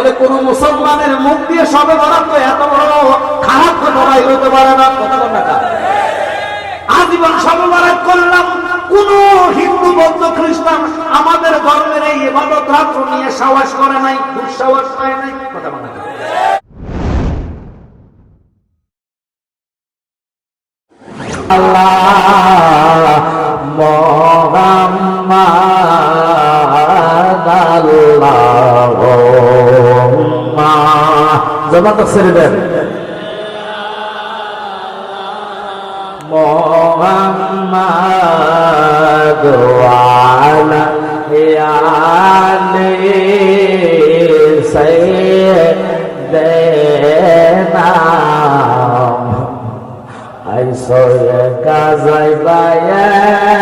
বলে কোন মুসলমানের মুখ দিয়ে সবে বরাত তো এত বড় খারাপ কথা হতে পারে না। কথা না, আজীবন সবে বরাত করলাম, কোন হিন্দু বৌদ্ধ খ্রিস্টান আমাদের ধর্মের এই ইবাদত রাত্র নিয়ে সাহস করে নাই, দুঃসাহস পায় নাই। কথা বলে না। আল্লাহ মুহাম্মাদ আল্লাহুম্মা জামাত ছেড়ে দেন। মুহাম্মাদ ওয়ালা আলি সাইয়্যিদিনা আইসোয়ে কাজাই বায়াকা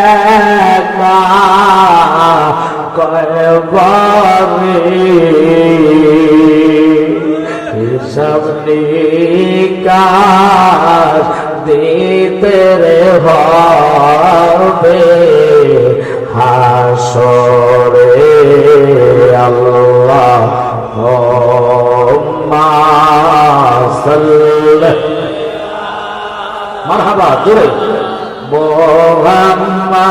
কয়বারি হিসাব নিকাশ দিতে রে হবে হাসরে। আল্লাহুম্মা সাল্লি মারহাবা জোরে মুহাম্মাদ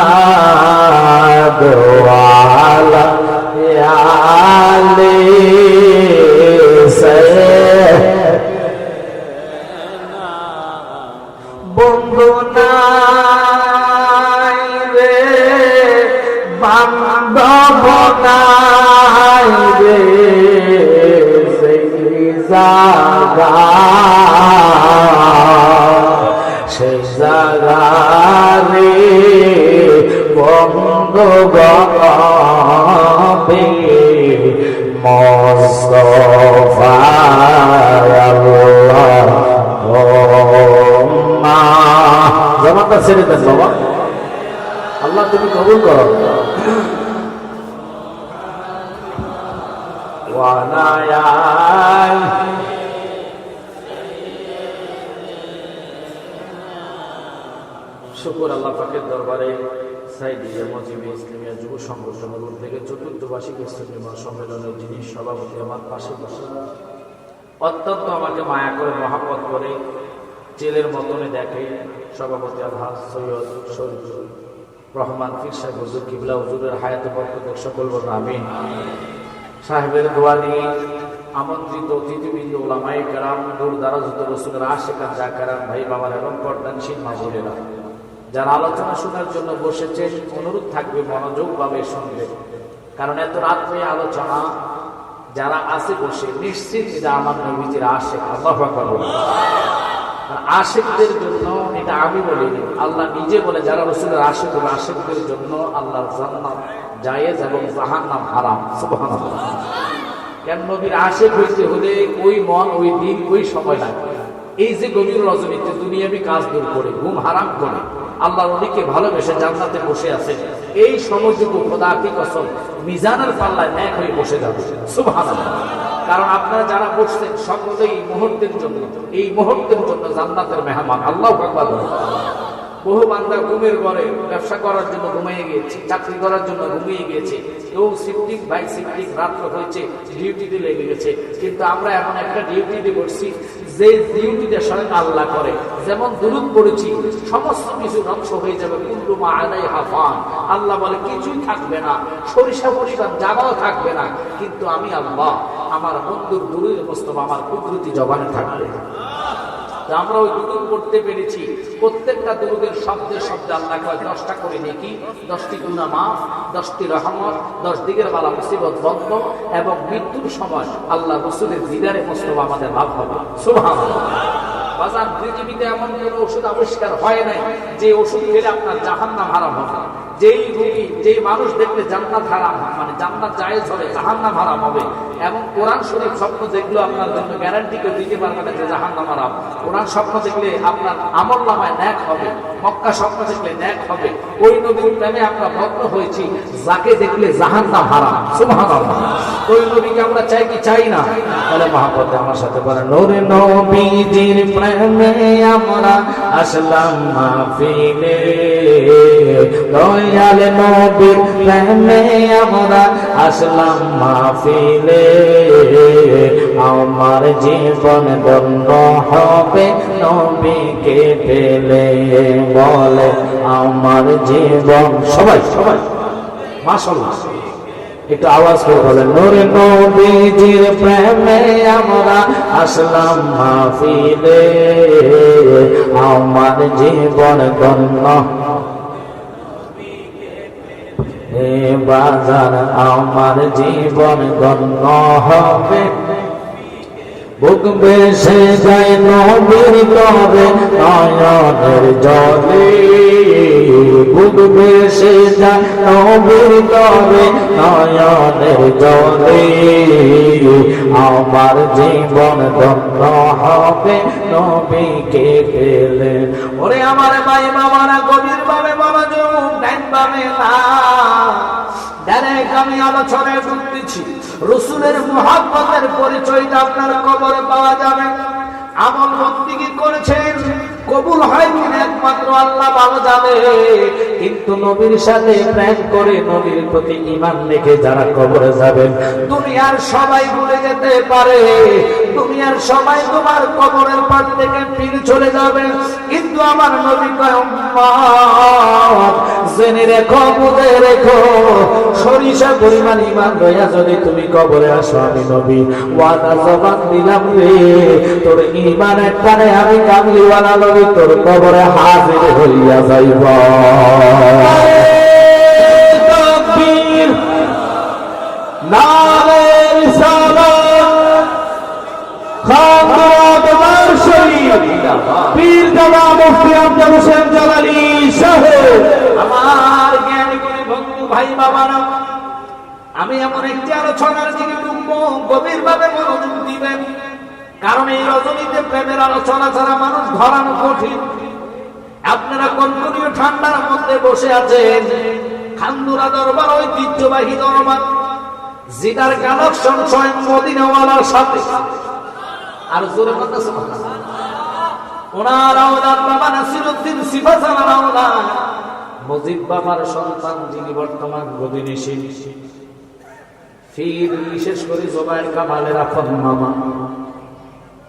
ওয়ালা আলি সাইয়্যিদিনা। বন্ধু নাই রে বান্ধব নাই রে সেই জায়গা, সেই জাগারে বন্ধু গবে মুস্তাফা আল্লাহুম্মা। জামাতটা ছেড়ে দেন বাবা, আল্লাহ তুমি কবুল করো। ওয়ানায়াল শুকর আল্লাহ পাকের দরবারে সাইদিয়া মজিবি ইসলামিয়া যুব সংগঠনের থেকে চতুর্থ বার্ষিক ইসলামী সম্মেলনের যিনি সভাপতি আমার পাশে বসে অত্যন্ত আমাকে মায়া করে মহাব্বত করে জেলের মতনে দেখে সভাপতি আলহাজ সৈয়দ শরীফুর রহমান পীর সাহেব হুজুর কিবলা হুজুরের হায়াতে বরকত সকল বলুন আমিন। সাহেবের দোয়া নিয়ে আমন্ত্রিত অতিথিবৃন্দ ওলামায়ে কেরাম দূর দারাজত রসুলের আশিকান জাকেরান ভাই বাবার এবং পর্দানশীল মা বোনেরা যারা আলোচনা শোনার জন্য বসেছেন, অনুরোধ থাকবে মনোযোগ ভাবে শুনবে, কারণ এত রাত্রে আলোচনা যারা আছে বসে নিশ্চিত এটা আমার নবীজির আশিক। আল্লাহু আকবার। আশিকদের জন্য এটা আমি বলিনি, আল্লাহ নিজে বলে যারা রসুলের আশিক হলো আশিকদের জন্য আল্লাহর জান্নাত জায়েজ এবং জাহান্নাম হারাম। সুবহানাল্লাহ। কেন নবীর আশিক হইতে হলে ওই মন, ওই দিন, ওই সময় লাগবে। এই যে গভীর রজনীতে দুনিয়াবি কাজ দূর করে ঘুম হারাম করে আল্লাহর নবীকে ভালোবেসে জান্নাতে বসে আছে, এই সময়টুকু খোদা কি কসম মিজানের পাল্লায় ন্যাক হয়ে বসে যাবে। সুবহানাল্লাহ। কারণ আপনারা যারা বসছেন সকলেই মুহূর্তের জন্য, এই মুহূর্তের জন্য জান্নাতের মেহমান। আল্লাহু আকবার। বহু বান্দা ঘুমের ঘরে ব্যবসা করার জন্য ঘুমিয়ে গিয়েছে, চাকরি করার জন্য ঘুমিয়ে গিয়েছে, কেউ শিফটিং বাই শিফটিং রাত্র হয়েছে, ডিউটিতে লেগে গেছে। কিন্তু আমরা এমন একটা ডিউটিতে বসছি যে ডিউটিটা স্বয়ং আল্লাহ করে। যেমন দুরূদ পড়েছি, সমস্ত কিছু ধ্বংস হয়ে যাবে, কুল্লু মা আলাইহা ফান। আল্লাহ বলে কিছুই থাকবে না, সরিষা পরিমাণ জায়গাও থাকবে না, কিন্তু আমি আল্লাহ আমার বন্ধুর দুরূদ মুস্তাফা আমার কুদরতি জবানে থাকবে। আমরা ওই দুরূদ পড়তে পেরেছি, প্রত্যেকটা দুরূদের শব্দে শব্দে আল্লাহ কয় 10টা করে নেকি, 10টি গুনাহ মাফ, 10টি রহমত, 10 দিকের বালা মুসিবত বন্ধ, এবং মৃত্যুর সময় আল্লাহ রাসূলের দিদারে মুস্তাফা আমাদের লাভ হবে। সুবহানাল্লাহ। বাজার পৃথিবীতে এমন কোন ওষুধ আবিষ্কার হয় নাই যে ওষুধ খেলে আপনার জাহান্নাম হারাম হবে। যেই রোগী, যেই মানুষ দেখলে জান্নাত হারাম, মানে জান্নাত জায়েজ হবে, জাহান্নাম হারাম হবে। এবং কোরআন শরীফ স্বপ্ন দেখলেও আপনার জন্য গ্যারান্টি কেউ দিতে পারবে না যে জাহান্নাম হারাম। কোরআন স্বপ্ন দেখলে আপনার আমলনামায় ন্যাক হবে, মক্কা স্বপ্ন দেখলে ন্যাক হবে। ওই নবীর প্রেমে আমরা ভগ্ন হয়েছি যাকে দেখলে জাহান্নাম হারাম। সুবহানাল্লাহ। ওই নবীকে আমরা চাই কি চাই না? তাহলে মহব্বতে আমার সাথে বলেন, নূরে নবীজির প্রেমে আমরা আসলাম মাহফিলে, দয়াল নবীর প্রেমে আমরা আসলাম মাহফিলে, আমার জীবন ধন্য হবে নবীকে পেলে, বলে আমার জীবন। সবাই সবাই মাশাআল্লাহ একটু আওয়াজ করে বলেন, নূরে নবীজির প্রেমে আমরা আসলাম মাহফিলে, আমার জীবন ধন্য। হে বাজার আমার জীবন ধন্য হবে, বুক বেসে যায় নবীর তবে নয়নের জলে, বুক বেসে যায় নবীর তবে নয়নের জলে, আমার জীবন ধন্য হবে নবীকে পেলে। ওরে আমার ভাই বাবারা, গভীর ভাবে মনোযোগ দেন, ভাবে না ডাইরেক্ট আমি আলোচনায় ঢুকতেছি। রাসূলের মুহাব্বতের পরিচয়টা আপনার কবরে পাওয়া যাবে। আমল বন্দেগী করেছেন, কবুল হয় কিনা একমাত্র আল্লাহ ভালো জানে। কিন্তু নবীর সাথে প্রেম করে নবীর প্রতি ঈমান রেখে যারা কবরে যাবেন, দুনিয়ার সবাই ভুলে যেতে পারে, দুনিয়ার সবাই তোমার কবরের পাশ থেকে ফিরে চলে যাবে, কিন্তু আমার নবী কয় উম্মত জেনে রেখো, বুঝে রেখো, সরিষা পরিমাণ ঈমান লইয়া যদি তুমি কবরে আসো, আমি নবী ওয়াদা জবান দিলাম রে, তোর ঈমানের টানে আমি কামলিওয়ালা নবী তোর কবরে হাজির হইয়া যাইব। তাকবীর, নারে রিসালাত, খানদার দরবার শরীফ, পীর দাদা মুফতি আফজাল হোসেন জালালী সাহেব। আমার জ্ঞানী গুণী বন্ধু ভাই বাবারা, আমি এমন একটি আলোচনার দিকে ঢুকবো, গভীর ভাবে মনোযোগ দিবেন, কারণ এই রজনীতে প্রেমের আলোচনা ছাড়া মানুষ ধরানো কঠিন। আপনারা কনকনীয় ঠান্ডার মধ্যে বসে আছেন, খানদুরা দরবার ঐতিহ্যবাহী দরবার, জিদার কানেকশন স্বয়ং মদিনাওয়ালার সাথে। আর জোরে কথা সুবহানাল্লাহ। ওনার আওলাদ বাবা নাসিরউদ্দিন সিফাসালার আওলাদ মুজিব বাবার সন্তান, যিনি বর্তমান গদিনিশীল ফির, বিশেষ করে জোবায়ের কামালের আপন মামা।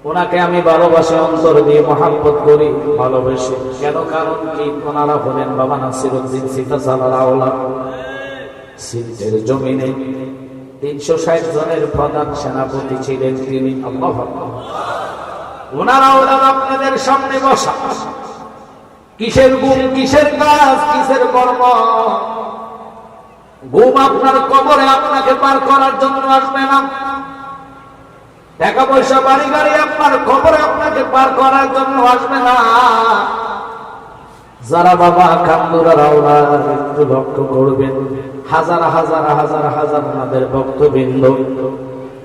ওনাকে আমি ভালোবাসি, অন্তর দিয়ে মহাব্বত করি, ভালোবেসে। কেন? কারণ কি? ওনারা হলেন বাবা নাসিরউদ্দিন সিফাসালার আওলাদ। সিলেটের জমিনে ৩৬০ জনের প্রধান সেনাপতি ছিলেন তিনি। আল্লাহু আকবার। ওনার আওলাদ আপনাদের সামনে বসা, কিসের গুম, কিসের কাজ, কিসের কর্ম? গুম আপনার কবরে আপনাকে পার করার জন্য আসবে না, টাকা পয়সা বাড়ি গাড়ি আপনার কবরে আপনাকে পার করার জন্য আসবে না। যারা বাবা খানদুরার আওলাদ, একটু লক্ষ্য করবেন, হাজার হাজার হাজার হাজার ওনাদের ভক্তবৃন্দ।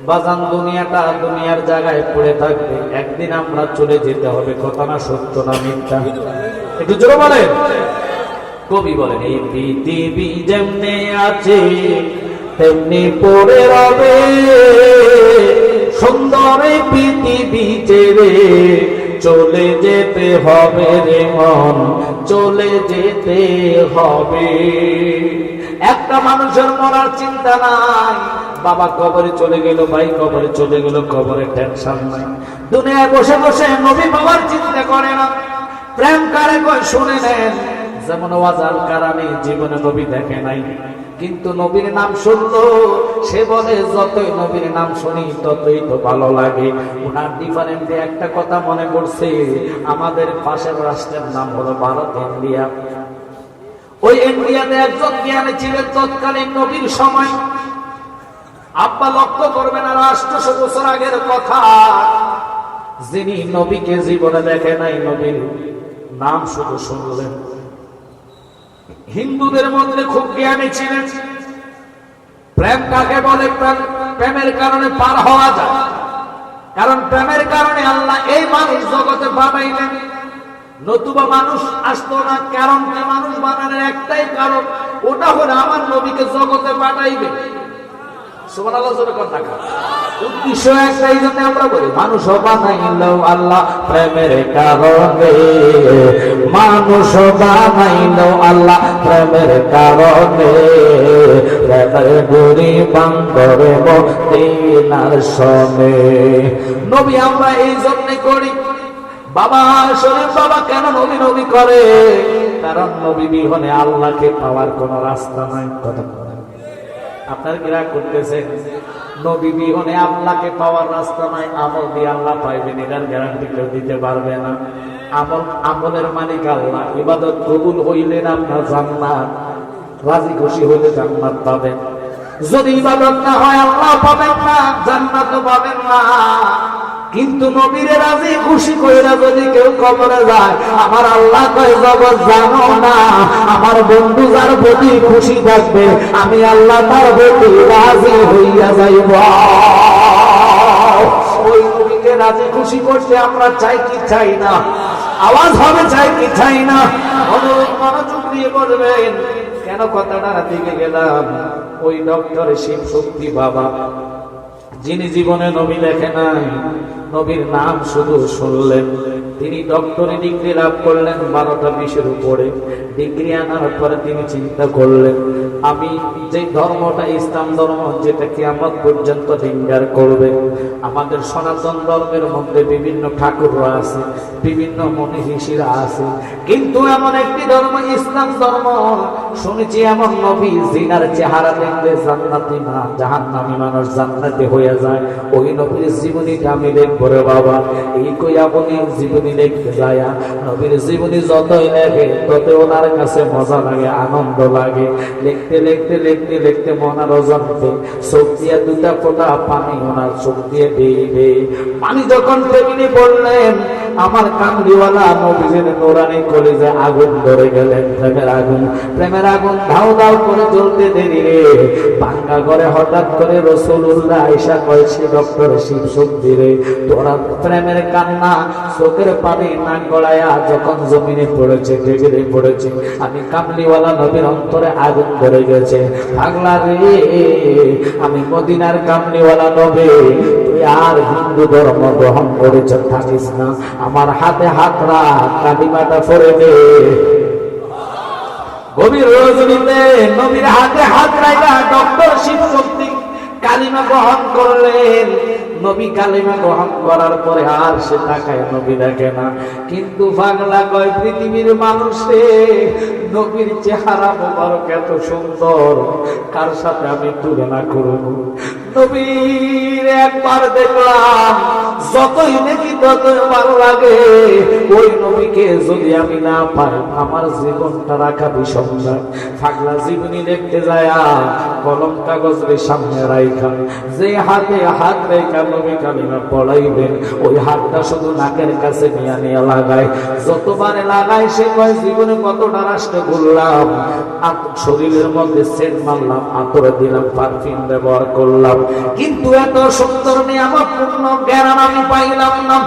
বাজান, দুনিয়াটা দুনিয়ার জায়গায় পড়ে থাকবে, একদিন আমরা চলে যেতে হবে। কথা না সত্য না মিথ্যা? একটু জোরে বলেন। কবি বলেন, এই পৃথিবী যেমনি আছে তেমনি পড়ে রবে, সুন্দর এই পৃথিবী ছেড়ে চলে যেতে হবে রে মন, চলে যেতে হবে। একটা মানুষের মরার চিন্তা নাই, বাবা কবরে চলে গেল, ভাই কবরে চলে গেল, কবরে টেনশন নাই। দুনিয়ায় বসে বসে নবী বাবার চিন্তা করে না। প্রেম কারে কয় শুনে নেন, যেমন ওয়াজাল কারানি জীবনে নবী দেখে নাই, কিন্তু নবীর নাম শুনলো, সে বলে যতই নবীর নাম শুনি ততই তো ভালো লাগে। ওনার ডিফারেন্টে একটা কথা মনে করছে, আমাদের পাশের রাষ্ট্রের নাম হলো ভারত, ইন্ডিয়া। ওই ইন্ডিয়াতে একজন জ্ঞানী ছিলেন তৎকালীন নবীর সময়। আব্বা লক্ষ্য করবেন, আর 800 বছর আগের কথা, যিনি নবীকে জীবনে দেখে নাই, নবীর নাম শুধু শুনলেন। হিন্দুদের মধ্যে খুব জ্ঞানী ছিলেন। প্রেম কাকে বলে? প্রেমের কারণে পার হওয়া যায়, কারণ প্রেমের কারণে আল্লাহ এই মানুষ জগতে বানাইলেন, নতুবা মানুষ আসতো না। কারণ কি? মানুষ বানানোর একটাই কারণ, ওটা হলো আমার নবীকে জগতে পাঠাইবে। সুবহানাল্লাহ, জোরে কথা। উদ্দেশ্য একটাই, জন্য আমরা বলি মানুষ বানাইল আল্লাহ প্রেমের কারণে, মানুষ বানাইল আল্লাহ প্রেমের কারণে, প্রেমের গুরি বাঙ্গরে মদিনার সনে। নবী আমরা এই জন্য করি। বাবা শরীফ বাবা কেন নবী নবী করে? কারণ নবী বিহনে আল্লাহকে পাওয়ার কোন রাস্তা নাই। কথা আপনার কি রাগ করতেছেন? নবী বিহনে আল্লাহকে পাওয়ার রাস্তা নাই। আমল দিয়ে আল্লাহ পাইবেন এটার গ্যারান্টি কেউ দিতে পারবে না। আমলের মালিক আল্লাহ। ইবাদত কবুল হইলে আপনার জান্নাত, রাজি খুশি হইলে জান্নাত পাবেন। যদি ইবাদত না হয় আল্লাহ পাবেন না, জান্নাত পাবেন না। কিন্তু নবীরে রাজি খুশি কইরা যদি কেউ কবরে যায়, আমার আল্লাহ কয় জগৎ জানো না, আমার বন্ধু যার প্রতি খুশি থাকবে আমি আল্লাহ তার প্রতি রাজি হইয়া যাইব। ওই নবীকে রাজি খুশি করতে আমরা চাই কি চাই না? আওয়াজ হবে চাই কি চাই না? মনোযোগ দিয়ে বলবেন। কেন কথাটা দিকে গেলাম? ওই ডক্টর শিব শক্তি বাবা, যিনি জীবনে নবী দেখে নাই, নবীর নাম শুধু শুনলেন, তিনি ডক্টরি ডিগ্রি লাভ করলেন 12টা বিষয়ের উপরে। ডিগ্রি আনার পরে তিনি চিন্তা করলেন, আমি যে ধর্মটা ইসলাম ধর্ম, যেটা কিয়ামত পর্যন্ত লিঙ্গার করবে। আমাদের সনাতন ধর্মের মধ্যে বিভিন্ন ঠাকুররা আছে, বিভিন্ন মনি ঋষিরা আছে, কিন্তু এমন একটি ধর্ম ইসলাম ধর্ম, শুনেছি এমন নবী জিনার চেহারা দেখলে জান্নাতি না জাহান্নামী মানুষ জান্নাতি হয়ে যায়। ওই নবীর জীবনীটা আমি দেখবো রে বাবা। এই কইয়া বলি জীবনী দেখতে যায়। নবীর জীবনী যতই লেখে তত ওনার কাছে মজা লাগে, আনন্দ লাগে। লিখতে লিখতে লিখতে লিখতে মনার অজান্তে চোখ দিয়ে দুটা ফোঁটা পানি ওনার চোখ দিয়ে বেয়ে পানি যখন টেবিলে পড়লেন, আমার কামড়িওয়ালা নবীর নোরানি কলিজে আগুন ধরে গেলেন। প্রেমের আগুন ধাও ধাও করে জ্বলতে দেরি রে। ভাঙ্গা করে হঠাৎ করে রাসূলুল্লাহ আয়েশা কইছে, ডক্টর শিব শক্তি রে, তোরা প্রেমের কান্না চোখের পানি নাক গড়ায়া যখন জমিনে পড়েছে, টেবিলে পড়েছে, আমি কামলিওয়ালা নবীর অন্তরে আগুন ধরে গেছে। পাগলা রে, আমি মদিনার কামলিওয়ালা নবী, তুই আর হিন্দু ধর্ম গ্রহণ করেছ থাকিস না, আমার হাতে হাত রাখ, কালিমাটা পড়ে দে। গভীর রজনীতে নবীর হাতে হাত রাখা ডক্টর শিব শক্তি কালিমা গ্রহণ করলেন। নবী কালিমা গ্রহণ করার পরে আর সে তাকায় নবী দেখে না। কিন্তু পাগলা কয়, পৃথিবীর মানুষে নবীর চেহারা মোবারক এত সুন্দর, কার সাথে আমি তুলনা করব? নবীর একবার দেখলাম, যতই দেখি ততই ভালো লাগে। ওই নবীকে যদি আমি না পাই, আমার জীবনটা রাখা বিষমদার। পাগলা জীবনী দেখতে যায়, কলম কাগজের সামনে রাইখা, যে হাতে হাত রেখা নবী কালিমা পড়াইবেন, ওই হাতটা শুধু নাকের কাছে নিয়ে নিয়ে লাগায়। যতবারে লাগায় সে কয়, জীবনে কতটা রাষ্ট্র ঘুরলাম, শরীরের মধ্যে সেন্ট মারলাম, আতরে দিলাম, পারফিউম ব্যবহার করলাম, কিন্তু এত সুন্দর নিয়ামত পূর্ণ জ্ঞান আমি পাইলাম না।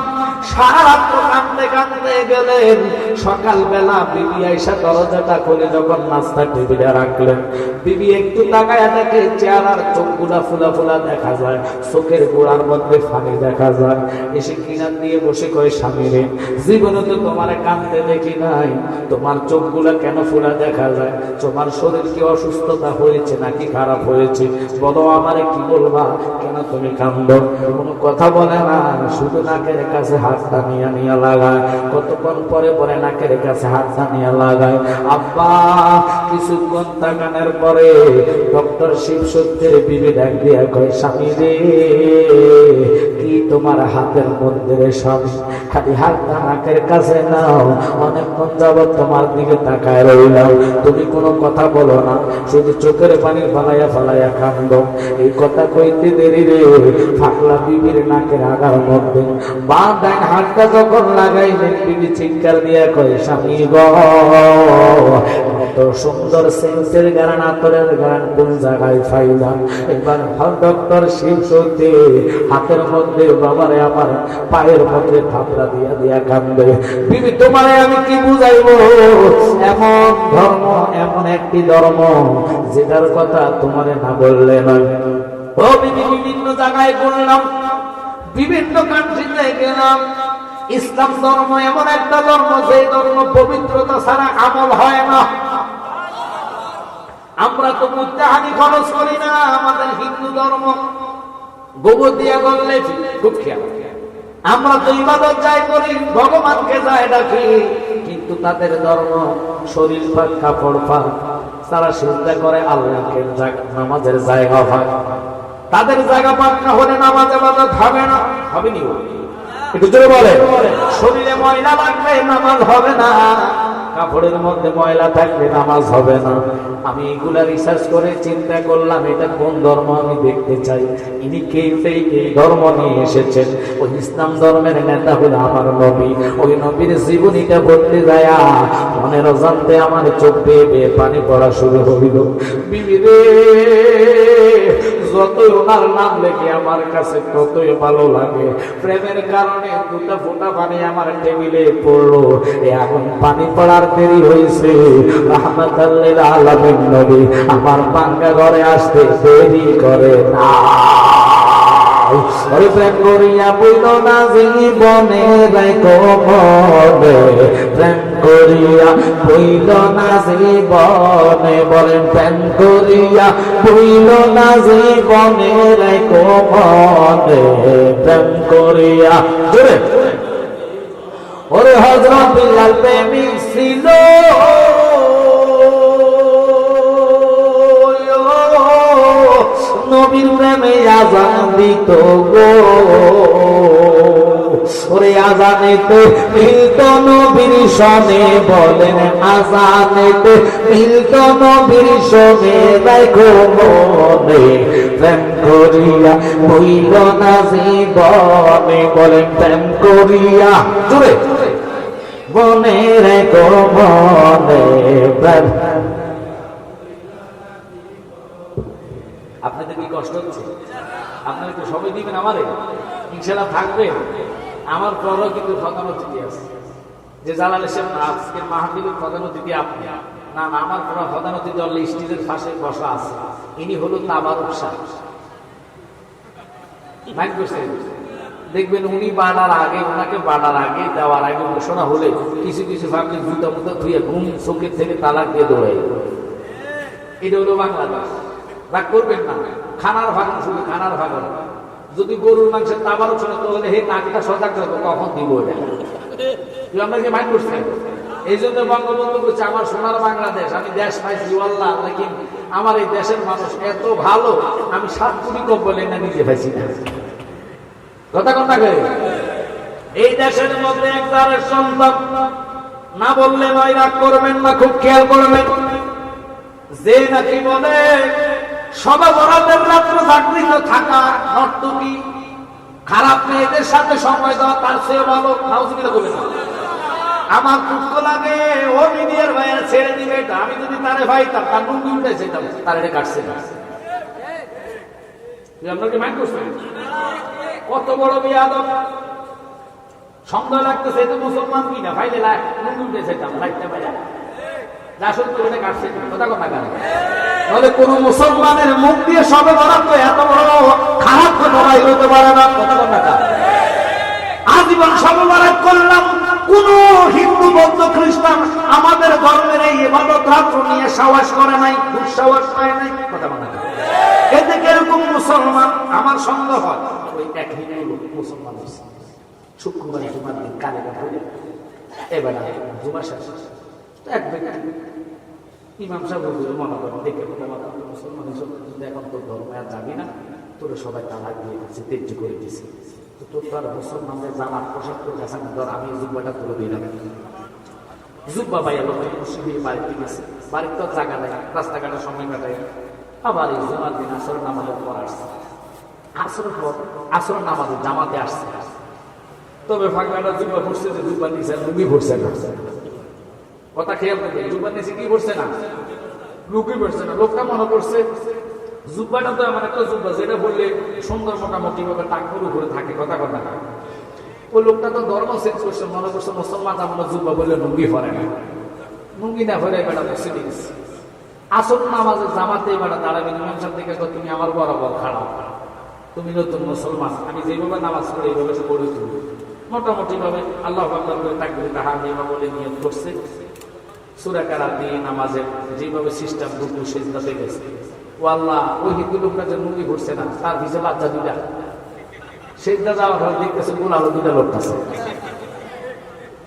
সারা রাত কাঁদতে কাঁদতে গেলেন। সকালবেলা বিবি আয়েশা দরজাটা খুলে যখন নাস্তা টেবিলে রাখলেন, বিবি একটু তাকায় দেখে চেহারার চোখগুলা ফুলা ফুলা দেখা যায়, চোখের গোড়ার মধ্যে ফানি দেখা যায়। এসে কিনার দিয়ে বসে কয়, স্বামী রে, জীবনে তো তোমার কাঁদতে দেখি নাই, তোমার চোখগুলা কেন ফুলা দেখা যায়? তোমার শরীর কি অসুস্থতা হয়েছে নাকি খারাপ হয়েছে? বলো আমারে, কি বলবা? কেন তুমি কাঁদো? কোনো কথা বলে না, শুধু নাকের কাছে হাতটা নিয়ে নিয়ে লাগায়। কতক্ষণ পরে পরে নাকের কাছে হাতটা নিয়ে লাগায়। আব্বা কিছুক্ষণ তাকানোর পরে ডক্টর শিব সত্যের বিবি ডাক দিয়া কয়, স্বামী রে, কি তোমার হাতের মধ্যে রে স্বামী? খালি হাতটা নাকের কাছে নাও, অনেকক্ষণ যাবত তোমার দিকে তাকায় রইলাম, তুমি কোনো কথা বলো না, শুধু চোখের পানি ফালাইয়া ফালাইয়া কান্দো। এই কথা কইতে দেরি রে, ফাকলা বিবির নাকের আগার মধ্যে বাঁ ডান হাতটা যখন লাগাইলেন, বিবি চিৎকার দিয়া কয়, স্বামী গো, এত সুন্দর সেন্সের গান, আতরের গান কোন জায়গায় পাইলাম? এবার ডক্টর শিব সত্যি হাতের মধ্যে বাবারে আমার পায়ের মধ্যে থাপড়া দিয়া দিয়া কান্দে। বিবি, তোমারে আমি কি বুঝাইব? এমন ধর্ম, এমন একটি ধর্ম যেটার কথা তোমারে না বললে নয়। ও বিভিন্ন জায়গায় বললাম, বিভিন্ন কান্ট্রিতে গেলাম। ইসলাম ধর্ম এমন একটা ধর্ম, যে ধর্ম পবিত্রতা ছাড়া আমল হয় না। আমরা তো মুত্তাহানি খরচ করি না। আমাদের হিন্দু ধর্ম গোবর দিয়া করলে খুব খেয়াল। আমরা তো ইবাদত যাই করি, ভগবানকে যায় ডাকি, কিন্তু তাদের ধর্ম শরীর পাক, কাপড় পাক, তারা চিন্তা করে আল্লাহকে নামাজের জায়গা পাক। তাদের জায়গা পাক না হলে নামাজ ইবাদত হবে না। হবে নি? একটু জোরে বলে। শরীরে ময়লা লাগলে নামাজ হবে না, কাপড়ের মধ্যে ময়লা থাকলে নামাজ হবে না। আমি এগুলা রিসার্চ করে চিন্তা করলাম, এটা কোন ধর্ম আমি দেখতে চাই। ইনি কে, এই ধর্ম নিয়ে এসেছেন। ওই ইসলাম ধর্মের নেতা হলো আমার নবী। ওই নবীর জীবনীটা পড়তে যায় মনের অজান্তে আমার চোখ বেয়ে পানি পড়া শুরু হইল। বিবি রে, যতই ওনার নাম লেগে আমার কাছে ততই ভালো লাগে। প্রেমের কারণে দুটা ফোঁটা পানি আমার টেবিলে পড়লো। এখন পানি পড়ার দেরি হয়েছে। রাহমাতাল লিল আলামিন নবী আমার পাঙ্গা ঘরে আসতে দেরি করে না। প্রেম করিয়া বইল না জীবনে রাখো মনে, প্রেম করিয়া বইল না জীবনে, বলেন প্রেম করিয়া বইল না জীবনে রাখো মনে, প্রেম করিয়া। জোরে ওরে হযরত বিল্লাল প্রেমিক ছিল, নবীর প্রেমে আযান দিত গো। ওরে আযানেতে মিলত নবীর সনে, বলেন আযানেতে মিলত নবীর সনে রাখো মনে, প্রেম করিয়া বইল না জীবনে, বলেন প্রেম করিয়া। জোরে বনে রাখো মনে, প্রেম। আপনাদের কি কষ্ট হচ্ছে? আপনারা তো সবাই দিবেন আমারে, ইনশাআল্লাহ থাকবে। আমার পরও কিন্তু প্রধান অতিথি আছে, যে জালাল এসেন আজকের মাহফিলের প্রধান অতিথি আপনি না। না, আমার পর প্রধান অতিথি হল স্টেজের পাশে বসা আছে, ইনি হলো তাবারক সাহেব। দেখবেন উনি বাড়ার আগে, ওনাকে বাড়ার আগে, দেওয়ার আগে ঘোষণা হলে কিছু কিছু ভাবলে জুতা মুতা ধুয়ে ঘুম চোখের থেকে তালাক দিয়ে দৌড়াই। এটা হলো বাংলাদেশ। রাগ করবেন না, খানার ভাগন শুধু খানার ভাগন। যদি গরুর মাংসের তাবারক শোনে তাহলে হে নাকটা সজাগ রাখবো, কখন দিব এটা। তুই আপনাকে মাইন্ড করছেন। এই জন্য বঙ্গবন্ধু করছে আমার সোনার বাংলাদেশ, আমি দেশ পাইছি আল্লাহ, লেকিন আমার এই দেশের মানুষ এত ভালো, আমি 7 কোটি কবলে না নিজে পাইছি না। কথা কথা করে এই দেশের মধ্যে একবারের সন্তান না বললে নয়, রাগ করবেন না, খুব খেয়াল করবেন। যে নাকি বলে সবে বরাতের রাত্রে জাগৃত থাকা, নর্তকী, খারাপ মেয়েদের সাথে সময় দেওয়া, তার চেয়ে ভালো। নাউজুবিল্লাহ বলে না। আমার দুঃখ লাগে, ও মিডিয়ার ভাইয়ের ছেড়ে দিবে এটা। আমি যদি তারে ভাই তার লুঙ্গি উঠে যেতাম, তার এটা কাটছে না। আপনাকে মাইন্ড করছেন কত বড় বিয়াদব। সন্দেহ লাগতেছে এটা মুসলমান কিনা, ভাইলে লুঙ্গি উঠে যেতাম, লাইটটা বাইরে যা সত্যি ওটা কাটছে। কথা কথা কাটে তাহলে কোন মুসলমানের মুখ দিয়ে সবে বরাত তো এত বড় খারাপ কথা হতে পারে না। কথা কথা কাটে আজীবন সবে বরাত করলাম। কোন হিন্দু, বৌদ্ধ, খ্রিস্টান আমাদের ধর্মের এই ইবাদত রাত্র নিয়ে সাহস করে নাই, দুঃসাহস পায় নাই। কথা কথা কাটে এতে কিরকম মুসলমান আমার সন্দেহ হয়। ওই এক হিন্দু মুসলমান শুক্রবার জুমার দিন কালে কাটে, এবার জুমার শেষ এক ব্যক্তি ইমাম সাহেব মনে করেন দেখে মুসলমান হিসেবে এখন তোর ধর্ম আর যাবি না, তোর সবাই তালাক দিয়ে দিচ্ছে, তেজ্য করে দিচ্ছে, তো তোর তো আর মুসলমানদের জামার পোশাক করে গেছে না, ধর আমি জুব্বাটা তুলে দিলাম। জুব্বা পাইয়া লোক মুসলিম বাড়িতে গেছে, বাড়ির তো জায়গা নেই, রাস্তাঘাটের সময় কাটায়। আবার এই জুমার দিন আসর নামাজের পর আসছে, আসর নামাজের জামাতে আসছে। তবে ফাঁকা জুব্বা পড়ছে, যে জুব্বা নিচে লুঙ্গি পড়ছে না। কথা খেয়াল করবে, জুব্বা নিচে কি পড়ছে না, লুঙ্গি পড়ছে না। লোকটা মনে করছে জুব্বাটা তো এমন একটা জুব্বা যেটা বললে সুন্দর মোটামুটি ভাবে টাকুর উপরে থাকে। কথা কথা ওই লোকটা তো ধর্ম চেঞ্জ করছে, মনে করছে মুসলমান আমরা জুব্বা বললে লুঙ্গি পরে না, লুঙ্গি না পরে বেটা মসজিদে গেছে। আসল নামাজের জামাতে এবার দাঁড়াবে, ইমাম সাহেব থেকে তুমি আমার বরাবর খাড়াও, তুমি নতুন মুসলমান, আমি যেভাবে নামাজ পড়ি এইভাবে পড়ে তুমি মোটামুটি ভাবে আল্লাহ আকবার করে তাকবীর তাহমিদ বলে নিয়ত করছে, সূরা কারাত দিয়ে নামাজের যেভাবে সিস্টেম রুকু সিজদাতে গেছে। ও আল্লাহ, ওই হিন্দু লোকটা যে নুঙ্গি ঘুরছে না, তার ভিজে বাচ্চা দুইটা সিজদা যাওয়ার পর দেখতেছে গোলালো দুইটা লোক আছে।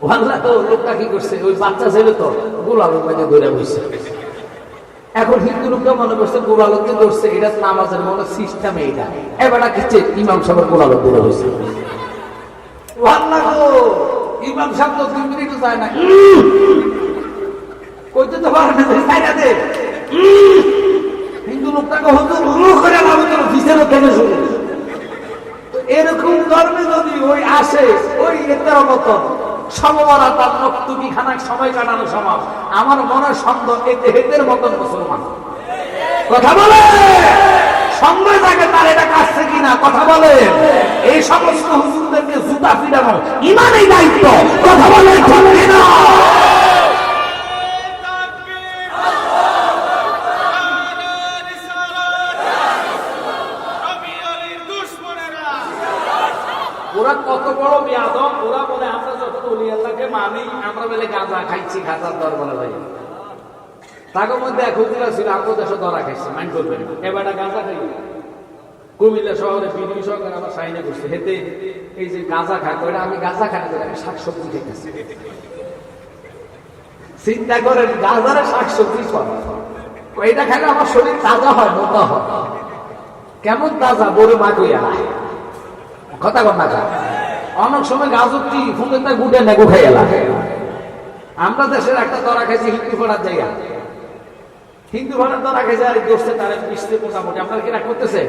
ও আল্লাহ, তো লোকটা কি করছে, ওই বাচ্চা ছেলে তো গোলালো মেঝে ধরে বসছে। এখন হিন্দু লোকটা মনে করছে গোলালোকে ধরছে, এটা নামাজের মনে সিস্টেম এইটা, এবার কিছু ইমাম সাহেব গোলালো ধরে বসছে। ও আল্লাহ গো, ইমাম সাহেব তো 2 মিনিটও যায় না, কইতে তো পারে না, তাইটা দে হিন্দু লোকটাকে হুজুর হুজুর করে নামে তো ভিসেরও কেন শুনে। তো এরকম ধর্মে যদি ওই আসে, ওই এটার মতো সমবরা তার নক্তুকি খানায় সময় কাটানো সমাজ, আমার মনে সন্দেহ এতে হেদের মতন মুসলমান কথা বলে সঙ্গে থাকে, তার এটা কাছে কিনা কথা বলে। এই সমস্ত হুজুরদেরকে জুতা ফিরানো ইমানই দায়িত্ব কথা বলে ঠিক কিনা? ওরা কত বড় বিয়াদব, ওরা বলে আমরা যখন ওলি আল্লাহকে মানি, আমরা বলে গাঁজা খাইছি, গাঁজার দর বলে ভাই। তার মধ্যে এক হুজুর ছিল, আমরা দেশে ধরা খাইছি, মাইন্ড করবেন, এবার গাঁজা খাই। কুমিল্লা শহরে বিডিও সরকার আমার সাইনে করছে, হেতে এই যে গাঁজা খায়, ওইটা আমি গাঁজা খাই না, আমি শাকসবজি খাইতেছি। চিন্তা করেন, গাঁজারে শাকসবজি করে, এটা খাইলে আমার শরীর তাজা হয়, মোটা হয়। কেমন তাজা, বড় মা কইয়া কথা কর না। অনেক সময় গাজরটি ফুলের গুটে নেগু খাই এলা। আমরা দেশের একটা দরা খাইছি হিন্দু ভাড়ার জায়গা, হিন্দু ভাড়ার দরা খাইছে, আর দোষে তারা পিছতে মোটামুটি। আপনারা কিনা করতেছে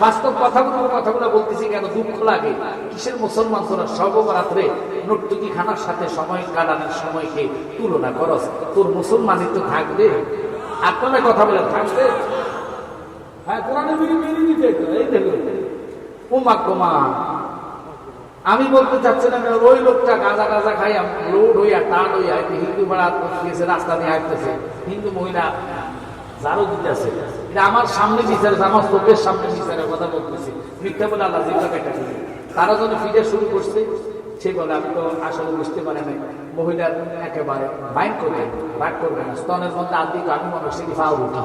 বাস্তব কথাগুলো বলতেছি কেন, দুঃখ লাগে। কিসের মুসলমান তোরা সর্বরাত্রে নর্তকী খানার সাথে সময় কাটানোর সময়কে তুলনা করস? তোর মুসলমানই তো থাকবে, আপনারা কথা বলে থাকবে। হ্যাঁ, কোরআনে মেনে নিতে এই দেখুন উমা। আমি বলতে চাচ্ছিলাম ওই লোকটা গাঁজা গাঁজা খাই রোড হইয়া টান হইয়া হিন্দু ভাড়া গেছে, রাস্তা দিয়ে হাঁটতেছে, হিন্দু মহিলা ঝাড়ু দিতেছে, এটা আমার সামনে বিচারে, আমার চোখের সামনে বিচারের কথা বলতেছি, মিথ্যা বলে আল্লাহ জিব্বা কেটে দিল। তারা যখন ফিরে শুরু করছে, সে বলে আমি তো আসলে বুঝতে পারি নাই, মহিলার একেবারে মাইন্ড করবে, রাগ করবে না, স্তনের মধ্যে আদি আমি মনে সেটি পাও উঠি।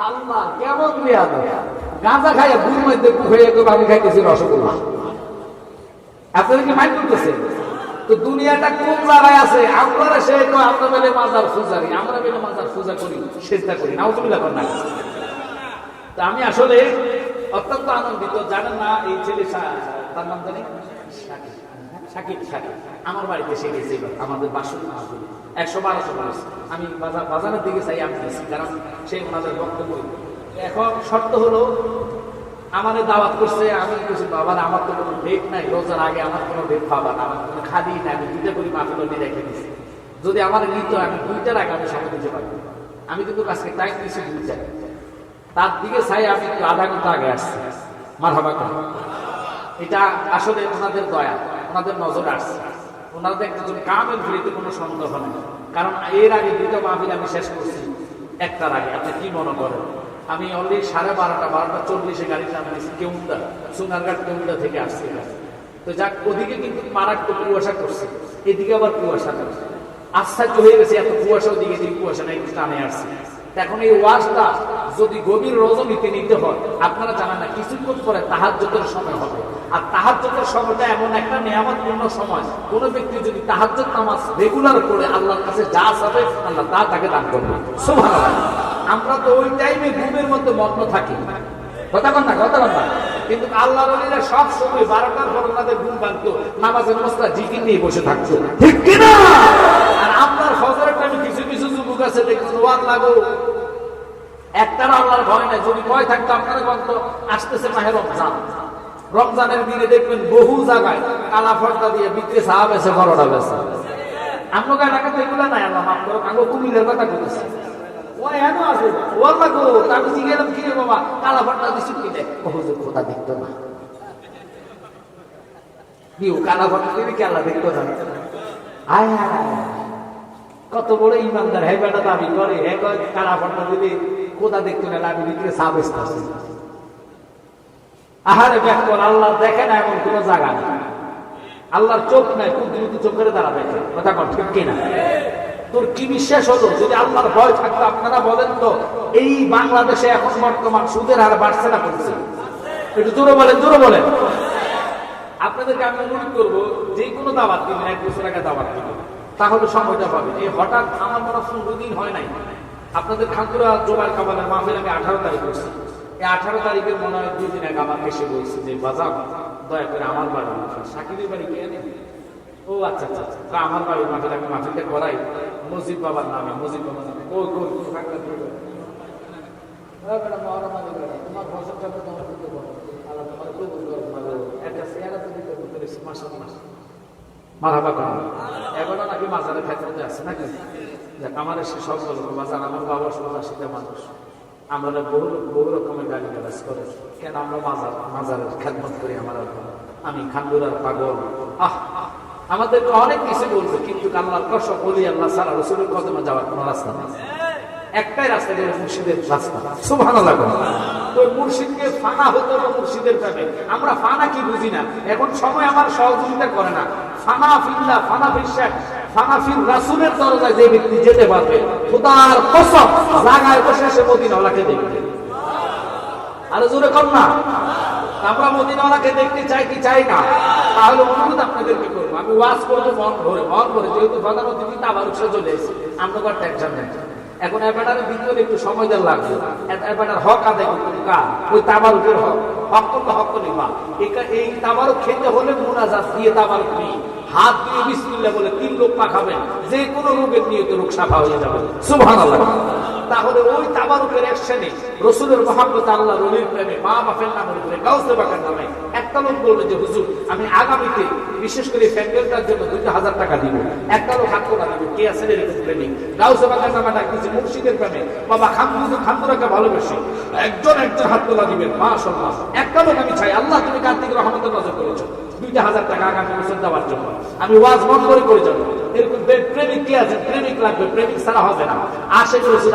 আল্লাহ কেমন গাঁজা খাইয়া বুড়ির মধ্যে আমি খাইতেছি রসগোল্লা। আপনারা কি মাইন্ড করতেছে? তো দুনিয়াটা কোন জায়গায় আছে? আমরা সে আমরা বেলে মাজার পূজারি, আমরা বেলে মাজার পূজা করি, চেষ্টা করি নাউজুবিল্লাহ কর না। তা আমি আসলে অত্যন্ত আনন্দিত, জানেন না এই ছেলে তার নাম জানি শাকিব, আমার বাড়িতে সে গেছে আমাদের বাসন 112 বয়স। আমি বাজারের দিকে চাই আমি গেছি, কারণ সে ওনাদের বক্তব্য। এখন শর্ত হলো আমাদের দাওয়াত করছে, আমি কিছু বাবার আমার তো কোনো ডেট নাই, রোজার আগে আমার কোনো ডেট পাবা না, আমার কোনো খালি নাই, আমি 2টা করে মাফিল নিয়ে রেখে দিচ্ছি। যদি আমার নিত আমি 2টার আগে আমি সময় দিতে পারি। আমি কিন্তু আজকে টাইম দিচ্ছি 2টা, তার দিকে চাই আমি একটু আধা ঘন্টা আগে আসছি। মারহাবা করে এটা আসলে ওনাদের দয়া, ওনাদের নজর আসছে, ওনাদের একজন কামেল ফিরিতে কোনো সন্দেহ নেই। কারণ এর আগে 2টা মাহফিল আমি শেষ করছি 1টার আগে। আপনি কি মনে করেন? আমি অলরেডি 12:30 গাড়িতে আমি কেউন্দা, সোনারঘাট কেউন্দা থেকে আসছি। তো যাক, ওদিকে কিন্তু মারাত্মক কুয়াশা করছে, এদিকে আবার কুয়াশা করছে, আশ্চর্য হয়ে গেছে, এত কুয়াশা, ওদিকে এদিকে কুয়াশা নাই, টানে আসছে। এখন এই ওয়াজটা যদি গভীর রজনীতে নিতে হয়, আপনারা জানেন না কিছুক্ষণ পরে তাহাজ্জুদের সময় হবে। আর তাহাজ্জুদের সময়টা এমন একটা নিয়ামতপূর্ণ সময়, কোন ব্যক্তি যদি তাহাজ্জুদ নামাজ রেগুলার করে আল্লাহর কাছে যা চাবে আল্লাহ তা তাকে দান করবে। সুবহানাল্লাহ। আমরা তো ওই টাইমে ঘুমের মধ্যে মগ্ন থাকি, কথা বল না। কিন্তু আল্লাহর ওলিরা সব সময় 12টার পর ওনাদের ঘুম ভাঙতো, নামাজের মশলা জিকির নিয়ে বসে থাকতো, ঠিক কিনা? আর আপনার ফজরের টাইমে কিছু যুবক আছে দেখুন, ওয়াজ লাগো একটার আল্লাহর ভয় নাই। যদি ভয় থাকতো আপনারা বলতো আসতেছে মাহে রমজান, রমজানের দিনে দেখবেন বহু জায়গায় কালা ফর্দা দিয়ে বিক্রি সাহাব এসে বড়টা বেছে। আপনাকে এলাকাতে এগুলো নাই, আল্লাহ মাফ করো, কাগো কুমিল্লার কথা বলেছে। কত বড় ইমানদার, হ্যাঁ বেটা দাবি করে, হ্যাঁ কারা ফটো দিলে কোথা দেখতে না লাভি দিকে সাবেস্ট আছে। আহারে ব্যাকল, আল্লাহ দেখে না এমন কোন জায়গা নেই, আল্লাহর চোখ নাই, কুদরতি চোখের দ্বারা দেখে। কথা কন ঠিক কিনা? তোর কি বিশ্বাস হলো যদি আল্লাহর ভয় থাকতো? আপনারা বলেন তো, এই বাংলাদেশে এখন বর্তমান সুদের হার বাড়ছে না কমছে? একটু জোরে বলেন, জোরে বলেন। আপনাদেরকে আমি অনুরোধ করবো, যে কোনো দাওয়াত দিবেন 1 বছর আগে দাওয়াত দিবেন, তাহলে সময়টা পাবেন। এই হঠাৎ আমার মনে 15 দিন হয় নাই আপনাদের খানপুরা জোবাইর কামালের মাহফিল আমি 18 তারিখ করছি। এই 18 তারিখের মনে হয় 2 দিন আগে আমার এসে বলছে যে বাজার দয়া করে আমার বাড়ি সাকিবের বাড়ি কে নেই। ও আচ্ছা আচ্ছা আচ্ছা, আমার বাড়ির মাঠে আমি মাঠেতে করাই মজিদ বাবার নামে, মজিদ বাবার নামে। ও তোমার ফসলটা তোমার করতে পারো, আল্লাহ তোমার কবুল করো, তোমার একটা চেহারা তো দিতে পেরেছি মাশাআল্লাহ। মারহাবা করেন। এবারও নাকি মাজারে খেতে আছে নাকি? দেখ আমার সে সব বলবো বাজার, আমার বাবা সোজা মানুষ, আমরা বহু রকমের গালি গালাজ করে। কেন আমরা মাজারের খেদমত করি? আমি খানগুরার পাগল। আমাদেরকে অনেক কিছু বলবো, কিন্তু আল্লাহর কসম বলি, আল্লাহ সারা রসুলের কদমে যাওয়ার কোনো রাস্তা নেই। একটাই রাস্তা, গেলে মুর্শিদের রাস্তা। সুবহানাল্লাহ। তো মুর্শিদকে ফানা হতে হবে মুর্শিদের প্রেমে। আমরা ফানা কি বুঝি না, এখন সময় আমার সহযোগিতা করে না। ফানা ফিল্লাহ, ফানা ফিশাক, ফানা ফিল রাসূলের দরজায় যে ব্যক্তি যেতে পারবে, খোদার কসম জায়গায় বসে সে মদিনাওয়ালাকে দেখবে। আর জোরে কর না, আমরা মদিনাওয়ালাকে দেখতে চাই কি চাই না? তাহলে অনুরোধ আপনাদেরকে করবো, আমি ওয়াজ করবো মন ভরে, যেহেতু প্রধান অতিথি তাবারুক সে চলে এসেছে, আমরা তো টেনশন নেই। এখন এবারের ভিতরে একটু সময় দেওয়া লাগবে। এবারের হক আদায় করতে কার? ওই তাবারুকের হক। হক তো নিবা। এই তাবারুক খেতে হলে মুনাজাত দিয়ে তাবারুক নিয়ে হাত দিয়ে বিসমিল্লাহ বলে 3 লোকমা খাবেন, যে কোনো রোগের নিয়তে রোগ সাফা হয়ে যাবে। সুবহানাল্লাহ। তাহলে ওই তাবারুকের একশনে রসুলের মহব্বত, আল্লাহর ওলির প্রেমে, মা বাপের নামের উপরে, গাউসে বাকার নামে একটা লোক বলবে যে হুজুর আমি আগামীতে বিশেষ করে প্যান্ডেলটার জন্য 2000 টাকা দিব, একটা লোক হাত তোলা দিব। কে আছেন এরকম প্রেমিক? গাউসে বাকার নামে ডাকতেছি মুর্শিদের প্রেমে, বাবা খানপুরাকে ভালোবেসে একজন হাত তোলা দিবেন। মাশাআল্লাহ। একটা লোক আমি চাই, আল্লাহ তুমি কার্তিক রহমতের নজর করেছো 2000 টাকা আগামী বছর দেওয়ার জন্য, আমি ওয়াজ মন করে যাবো। এরকম প্রেমিক কে আছে? প্রেমিক লাগবে, প্রেমিক ছাড়া হবে না। আশেক রসুল